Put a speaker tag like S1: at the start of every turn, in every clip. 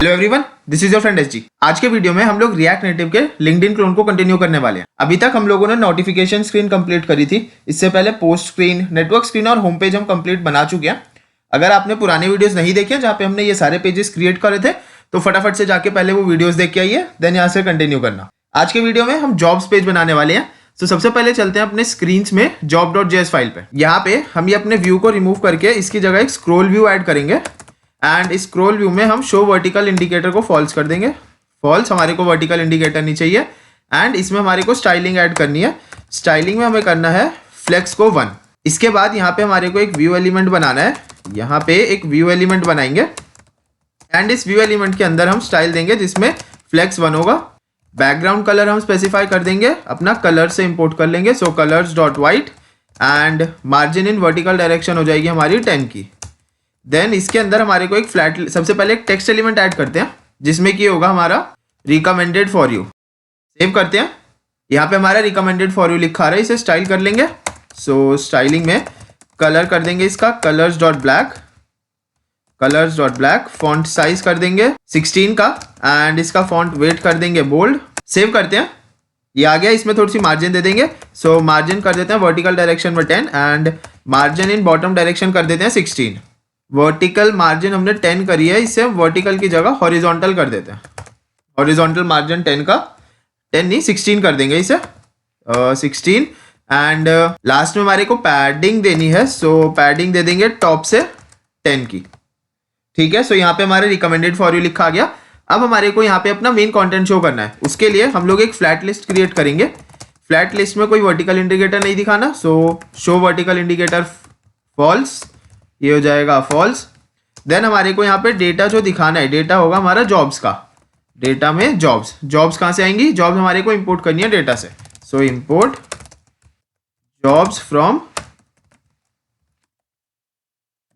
S1: Hello everyone, this is your friend SG. आज के video में हम लोग रिएक्ट नेटिव के लिंक्डइन क्लोन को कंटिन्यू करने वाले हैं। अभी तक हम लोगों ने नोटिफिकेशन स्क्रीन कंप्लीट करी थी। इससे पहले पोस्ट स्क्रीन, नेटवर्क स्क्रीन और होम पेज हम कंप्लीट बना चुके हैं। अगर आपने पुराने वीडियोस नहीं देखे जहाँ पे हमने ये सारे पेजेस क्रिएट करे थे तो फटाफट से जाके पहले वो वीडियोस देख के आइए, देन यहाँ से कंटिन्यू करना। आज के वीडियो में हम जॉब्स पेज बनाने वाले हैं। तो सबसे पहले चलते हैं अपने स्क्रीन में job.js फाइल पे। यहाँ पे हम ये अपने व्यू को रिमूव करके इसकी जगह एक स्क्रॉल व्यू ऐड करेंगे एंड इस स्क्रॉल व्यू में हम शो वर्टिकल इंडिकेटर को फॉल्स कर देंगे। फॉल्स, हमारे को वर्टिकल इंडिकेटर नहीं चाहिए। एंड इसमें हमारे को स्टाइलिंग ऐड करनी है। स्टाइलिंग में हमें करना है फ्लेक्स को 1। इसके बाद यहाँ पे हमारे को एक व्यू एलिमेंट बनाना है। यहाँ पे एक व्यू एलिमेंट बनाएंगे एंड इस व्यू एलिमेंट के अंदर हम स्टाइल देंगे जिसमें फ्लेक्स 1 होगा। बैकग्राउंड कलर हम स्पेसिफाई कर देंगे, अपना कलर से इंपोर्ट कर लेंगे। So colours dot white and margin in vertical direction हो जाएगी हमारी 10 की। देन इसके अंदर हमारे को एक फ्लैट, सबसे पहले एक टेक्स्ट एलिमेंट ऐड करते हैं जिसमें कि होगा हमारा रिकमेंडेड फॉर यू। सेव करते हैं। यहाँ पे हमारा रिकमेंडेड फॉर यू लिखा रहा है, इसे स्टाइल कर लेंगे। सो स्टाइलिंग में कलर कर देंगे इसका colours dot black, colours dot black. Font size कर देंगे 16 का एंड इसका फॉन्ट वेट कर देंगे बोल्ड। सेव करते हैं। ये आ गया। इसमें थोड़ी सी मार्जिन दे देंगे। सो मार्जिन कर देते हैं वर्टिकल डायरेक्शन में 10 and margin in bottom direction कर देते हैं 16। वर्टिकल मार्जिन हमने 10 करी है, इसे हम वर्टिकल की जगह हॉरिजॉन्टल कर देते हैं। हॉरिजॉन्टल मार्जिन 10 का 10 नहीं 16 कर देंगे इसे 16। एंड लास्ट में हमारे को पैडिंग देनी है। सो पैडिंग दे देंगे टॉप से 10 की। ठीक है। सो यहाँ पे हमारे रिकमेंडेड फॉर यू लिखा आ गया। अब हमारे को यहाँ पे अपना मेन कंटेंट शो करना है। उसके लिए हम लोग एक फ्लैट लिस्ट क्रिएट करेंगे। फ्लैट लिस्ट में कोई वर्टिकल इंडिकेटर नहीं दिखाना। So show vertical indicator false, ये हो जाएगा फॉल्स। देन हमारे को यहाँ पे डेटा जो दिखाना है, डेटा होगा हमारा जॉब्स का। डेटा में जॉब्स, जॉब्स कहाँ से आएंगी? जॉब्स हमारे को इंपोर्ट करनी है डेटा से। सो इंपोर्ट जॉब्स फ्रॉम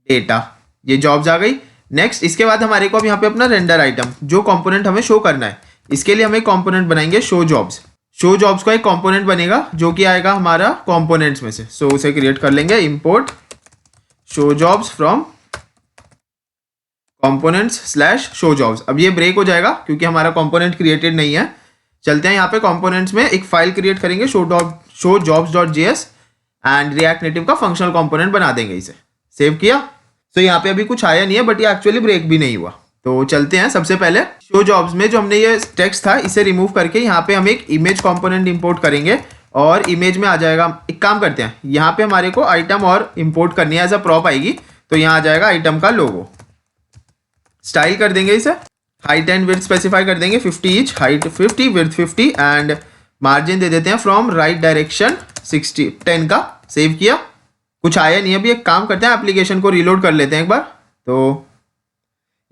S1: डेटा, ये जॉब्स आ गई। नेक्स्ट, इसके बाद हमारे को अब यहाँ पे अपना रेंडर आइटम, जो कंपोनेंट हमें शो करना है, इसके लिए हम एक कंपोनेंट बनाएंगे शो जॉब्स। शो जॉब्स का एक कंपोनेंट बनेगा जो कि आएगा हमारा कंपोनेंट्स में से। सो उसे क्रिएट कर लेंगे, import show jobs from components slash show jobs. अब ये ब्रेक हो जाएगा क्योंकि हमारा कंपोनेंट क्रिएटेड नहीं है। चलते हैं यहाँ पे कंपोनेंट्स में एक फाइल क्रिएट करेंगे show jobs dot JS and react native का फंक्शनल कंपोनेंट बना देंगे इसे। सेव किया। तो यहाँ पे अभी कुछ आया नहीं है बट ये एक्चुअली ब्रेक भी नहीं हुआ। तो चलते हैं। सबसे पहले शो जॉब्स में जो हमने ये टेक्स्ट था इसे रिमूव करके यहाँ पे हम एक इमेज कंपोनेंट इंपोर्ट करेंगे और इमेज में आ जाएगा। एक काम करते हैं, यहाँ पे हमारे को आइटम और इंपोर्ट करनी है, एज अ प्रॉप आएगी। तो यहाँ आ जाएगा आइटम का लोगो। स्टाइल कर देंगे इसे, हाइट एंड विड्थ स्पेसिफाई कर देंगे 50 each, height 50 width 50 and margin दे देते हैं फ्रॉम राइट डायरेक्शन 10 का। सेव किया। कुछ आया नहीं। अभी एक काम करते हैं, एप्लीकेशन को रीलोड कर लेते हैं एक बार। तो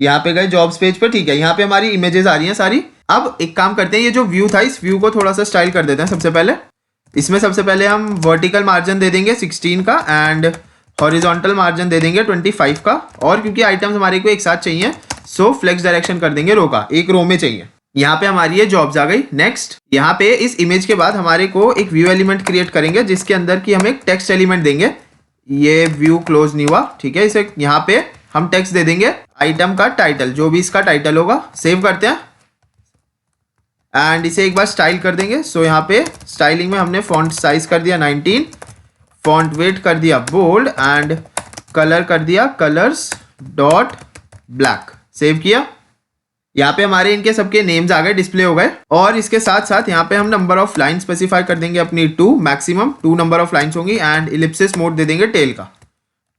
S1: यहाँ पे गए जॉब्स पेज पर। ठीक है, यहाँ पे हमारी इमेजेस आ रही हैं सारी। अब एक काम करते हैं, ये जो व्यू था इस व्यू को थोड़ा सा स्टाइल कर देते हैं। सबसे पहले इसमें सबसे पहले हम वर्टिकल मार्जिन दे देंगे 16 का एंड हॉरिजॉन्टल मार्जिन दे देंगे 25 का। और क्योंकि आइटम्स हमारे को एक साथ चाहिए सो फ्लेक्स डायरेक्शन कर देंगे रो का, एक रो में चाहिए। यहाँ पे हमारी ये जॉब्स आ गई। नेक्स्ट, यहाँ पे इस इमेज के बाद हमारे को एक व्यू एलिमेंट क्रिएट करेंगे जिसके अंदर की हम एक टेक्स्ट एलिमेंट देंगे। ये व्यू क्लोज नहीं हुआ। ठीक है, इसे यहाँ पे हम टेक्स्ट दे देंगे आइटम का टाइटल, जो भी इसका टाइटल होगा। सेव करते हैं एंड इसे एक बार स्टाइल कर देंगे। सो यहाँ पे स्टाइलिंग में हमने फॉन्ट साइज कर दिया 19, फॉन्ट वेट कर दिया बोल्ड एंड कलर कर दिया कलर्स डॉट ब्लैक। सेव किया। यहाँ पे हमारे इनके सबके नेम्स आ गए, डिस्प्ले हो गए। और इसके साथ साथ यहाँ पे हम नंबर ऑफ लाइन स्पेसिफाई कर देंगे अपनी 2, मैक्सिमम 2 नंबर ऑफ लाइन्स होंगी एंड इलिप्सिस मोड दे देंगे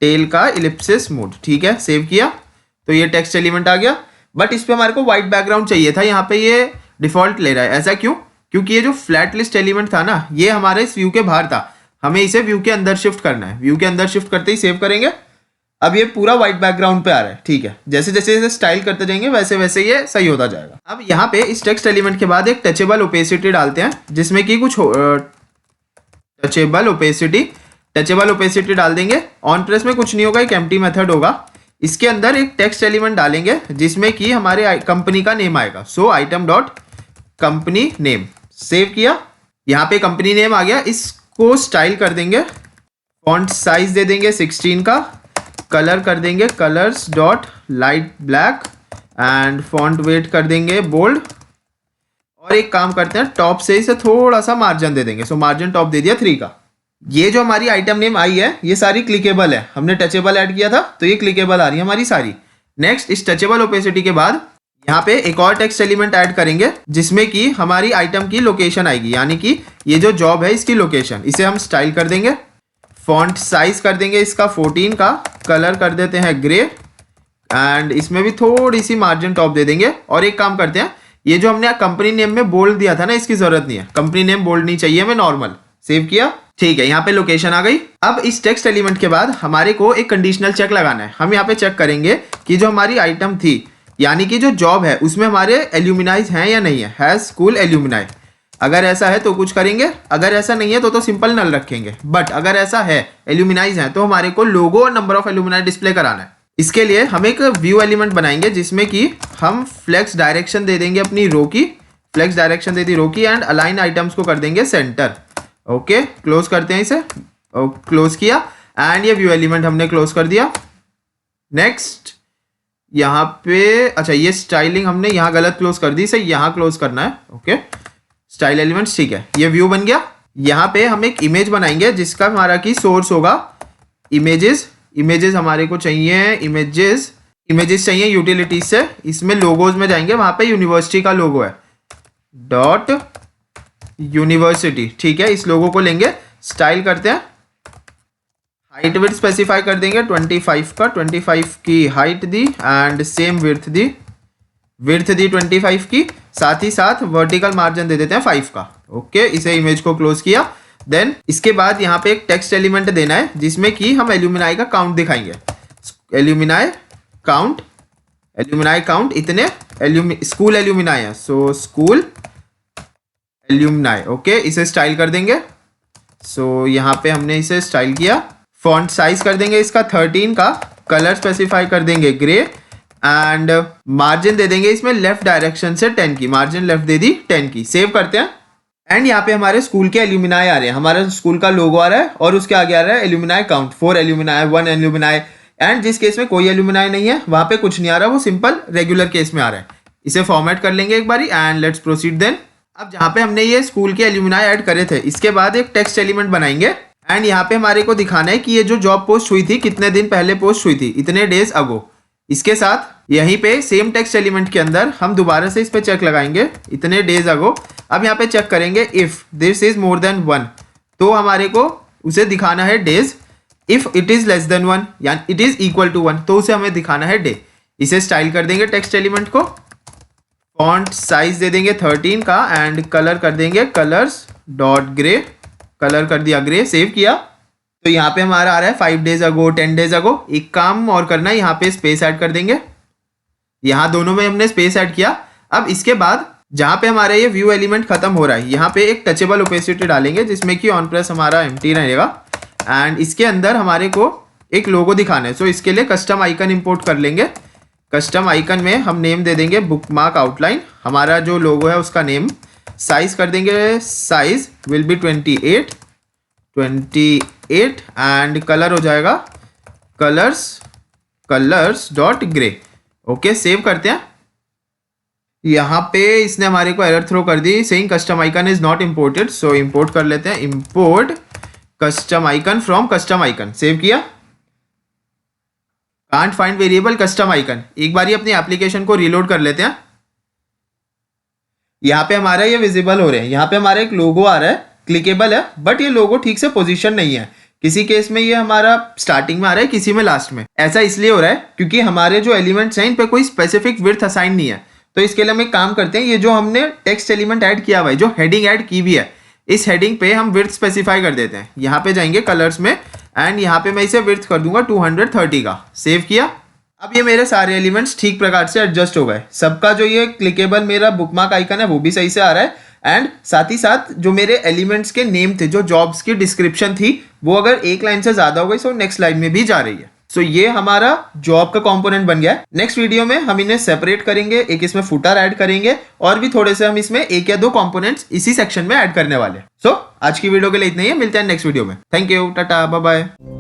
S1: टेल का इलिप्सिस मोड। ठीक है, सेव किया। तो ये टेक्स्ट एलिमेंट आ गया बट इस पे हमारे को व्हाइट बैकग्राउंड चाहिए था। यहाँ पे ये डिफॉल्ट ले रहा है। ऐसा क्यों? क्योंकि ये जो फ्लैट लिस्ट एलिमेंट था ना, ये हमारे इस व्यू के बाहर था। हमें इसे व्यू के अंदर शिफ्ट करना है। व्यू के अंदर शिफ्ट करते ही सेव करेंगे। अब ये पूरा व्हाइट बैकग्राउंड पे आ रहा है। ठीक है, जैसे जैसे इसे स्टाइल करते जाएंगे वैसे वैसे ये सही होता जाएगा। अब यहाँ पे इस टेक्स्ट एलिमेंट के बाद एक टचेबल ओपेसिटी डालते हैं जिसमें कि कुछ टचेबल ओपेसिटी डाल देंगे। ऑन प्रेस में कुछ नहीं होगा, एक एम्प्टी मेथड होगा। इसके अंदर एक टेक्स्ट एलिमेंट डालेंगे जिसमें कि हमारे कंपनी का नेम आएगा। So item dot company name. Save किया। यहाँ पे कंपनी नेम आ गया। इसको स्टाइल कर देंगे, फॉन्ट साइज दे देंगे 16 का, कलर कर देंगे colours dot light black and font weight कर देंगे बोल्ड। और एक काम करते हैं, टॉप से इसे थोड़ा सा मार्जिन दे देंगे। सो मार्जिन टॉप दे दिया 3 का। ये जो हमारी आइटम नेम आई है ये सारी क्लिकेबल है, हमने टचेबल ऐड किया था तो ये क्लिकेबल आ रही है हमारी सारी। नेक्स्ट, इस टचेबल ओपेसिटी के बाद यहाँ पे एक और टेक्स्ट एलिमेंट ऐड करेंगे जिसमें कि हमारी आइटम की लोकेशन आएगी, यानी कि ये जो जॉब है इसकी लोकेशन। इसे हम स्टाइल कर देंगे, फॉन्ट साइज कर देंगे इसका 14 का, कलर कर देते हैं ग्रे एंड इसमें भी थोड़ी सी मार्जिन टॉप दे देंगे। और एक काम करते हैं, ये जो हमने कंपनी नेम में बोल्ड दिया था ना, इसकी जरूरत नहीं है, कंपनी नेम बोल्ड नहीं चाहिए हमें, नॉर्मल। सेव किया, ठीक है, यहाँ पे लोकेशन आ गई। अब इस टेक्स्ट एलिमेंट के बाद हमारे को एक कंडीशनल चेक लगाना है। हम यहाँ पे चेक करेंगे कि जो हमारी आइटम थी यानी कि जो जॉब है उसमें हमारे एल्यूमिनाइज हैं या नहीं है, हैज स्कूल एल्यूमिनाई। अगर ऐसा है तो कुछ करेंगे, अगर ऐसा नहीं है तो सिंपल नल रखेंगे। बट अगर ऐसा है, एल्यूमिनाइज है, तो हमारे को लोगो और नंबर ऑफ एल्यूमिनाई डिस्प्ले कराना है। इसके लिए हम एक व्यू एलिमेंट बनाएंगे जिसमें कि हम फ्लेक्स डायरेक्शन दे देंगे अपनी रो की, फ्लेक्स डायरेक्शन दे दी रो की एंड अलाइन आइटम्स को कर देंगे सेंटर। ओके, क्लोज करते हैं इसे, क्लोज किया एंड ये व्यू एलिमेंट हमने क्लोज कर दिया। नेक्स्ट, यहाँ पे अच्छा ये स्टाइलिंग हमने यहाँ गलत क्लोज कर दी, इसे यहाँ क्लोज करना है। ओके, स्टाइल एलिमेंट्स, ठीक है, ये व्यू बन गया। यहाँ पे हम एक इमेज बनाएंगे जिसका हमारा की सोर्स होगा इमेजेस। इमेजेस हमारे को चाहिए, इमेजेस चाहिए यूटिलिटीज से। इसमें लोगोज में जाएंगे, वहां पे यूनिवर्सिटी का लोगो है, डॉट यूनिवर्सिटी, ठीक है, इस लोगो को लेंगे, स्टाइल करते हैं, हाइट विड्थ स्पेसिफाई कर देंगे 25 का, 25 की हाइट दी एंड सेम विड्थ दी 25 की, साथ ही साथ वर्टिकल मार्जिन दे देते हैं 5 का। ओके, इसे इमेज को क्लोज किया। देन इसके बाद यहाँ पे एक टेक्स्ट एलिमेंट देना है जिसमें कि हम एल्यूमिनाई का काउंट दिखाएंगे। एल्यूमिनाई काउंट इतने स्कूल एल्यूमिनाई है, सो स्कूल एल्यूमिनाई। ओके, इसे स्टाइल कर देंगे। सो यहाँ पे हमने इसे स्टाइल किया। फॉन्ट साइज कर देंगे इसका 13 का, कलर स्पेसिफाई कर देंगे ग्रे एंड मार्जिन दे देंगे इसमें लेफ्ट डायरेक्शन से 10 की, मार्जिन लेफ्ट दे दी 10 की। सेव करते हैं एंड यहाँ पे हमारे स्कूल के एल्यूमिनाई आ रहे हैं, हमारे स्कूल का लोगो आ रहा है और उसके आगे आ रहा है alumni count, 4 alumni, 1 alumni. And जिस केस में कोई एल्यूमिनाई नहीं है वहां पे कुछ नहीं आ रहा, वो सिंपल रेगुलर केस में आ रहा है। इसे फॉर्मेट कर लेंगे एक बारी एंड लेट्स प्रोसीड। देन अब जहाँ पे हमने ये स्कूल के एल्यूमिनाई ऐड करे थे, इसके बाद एक टेक्स्ट एलिमेंट बनाएंगे एंड यहाँ पे हमारे को दिखाना है कि ये जो जॉब पोस्ट हुई थी कितने दिन पहले पोस्ट हुई थी, इतने डेज अगो। इसके साथ यहीं पे सेम टेक्स्ट एलिमेंट के अंदर हम दोबारा से इस पे चेक लगाएंगे, इतने डेज अगो। अब यहाँ पे चेक करेंगे if this is more than 1, तो हमारे को उसे दिखाना है days. If it is less than 1 यानी इट इज इक्वल टू 1, तो उसे हमें दिखाना है डे। इसे स्टाइल कर देंगे टेक्स्ट एलिमेंट को, फॉन्ट साइज दे देंगे 13 का एंड कलर कर देंगे कलर्स डॉट ग्रे, कलर कर दिया ग्रे। सेव किया तो यहाँ पे हमारा आ रहा है 5 डेज अगो, 10 डेज अगो। एक काम और करना है, यहाँ पे स्पेस ऐड कर देंगे, यहाँ दोनों में हमने स्पेस ऐड किया। अब इसके बाद जहाँ पे हमारा ये व्यू एलिमेंट खत्म हो रहा है, यहाँ पे एक टचेबल ओपेसिटी डालेंगे जिसमें कि ऑन प्रेस हमारा एम्प्टी रहेगा एंड इसके अंदर हमारे को एक लोगो दिखाना है। सो इसके लिए कस्टम आइकन इंपोर्ट कर लेंगे। कस्टम आइकन में हम नेम दे देंगे बुकमार्क आउटलाइन, हमारा जो लोगो है उसका नेम। साइज कर देंगे, size will be 28 and colour हो जाएगा colours dot grey. Okay, save करते हैं। यहाँ पे इसने हमारे को एरर थ्रो कर दी, saying custom icon is not imported. So import कर लेते हैं, import custom icon from custom icon. Save किया। Can't find variable custom icon. एक बार अपनी एप्लीकेशन को रीलोड कर लेते हैं। यहाँ पे हमारा ये विजिबल हो रहे हैं, यहाँ पे हमारा एक लोगो आ रहा है, क्लिकेबल है, बट ये लोगो ठीक से पोजीशन नहीं है। किसी केस में ये हमारा स्टार्टिंग में आ रहा है, किसी में लास्ट में। ऐसा इसलिए हो रहा है क्योंकि हमारे जो एलिमेंट्स हैं इन पे कोई स्पेसिफिक विड्थ असाइन नहीं है। तो इसके लिए हम एक काम करते हैं, ये जो हमने टेक्स्ट एलिमेंट ऐड किया हुआ है, जो हेडिंग ऐड की भी है, इस हेडिंग पे हम विड्थ स्पेसिफाई कर देते हैं। यहाँ पे जाएंगे कलर्स में एंड यहाँ पे मैं इसे विड्थ कर दूंगा 230 का। सेव किया। अब ये मेरे सारे एलिमेंट्स ठीक प्रकार से एडजस्ट हो गए। सबका जो ये क्लिकेबल मेरा बुकमार्क आइकन है वो भी सही से आ रहा है एंड साथ ही साथ जो मेरे एलिमेंट्स के नेम थे, जो जॉब्स की डिस्क्रिप्शन थी, वो अगर एक लाइन से ज्यादा हो गई तो नेक्स्ट लाइन में भी जा रही है। सो ये हमारा जॉब का कंपोनेंट बन गया है। नेक्स्ट वीडियो में हम इन्हें सेपरेट करेंगे, एक इसमें फुटर ऐड करेंगे और भी थोड़े से हम इसमें 1 या 2 कंपोनेंट्स इसी सेक्शन में ऐड करने वाले हैं। सो आज की वीडियो के लिए इतना ही है, मिलते हैं नेक्स्ट वीडियो में। Thank you, tata, bye bye.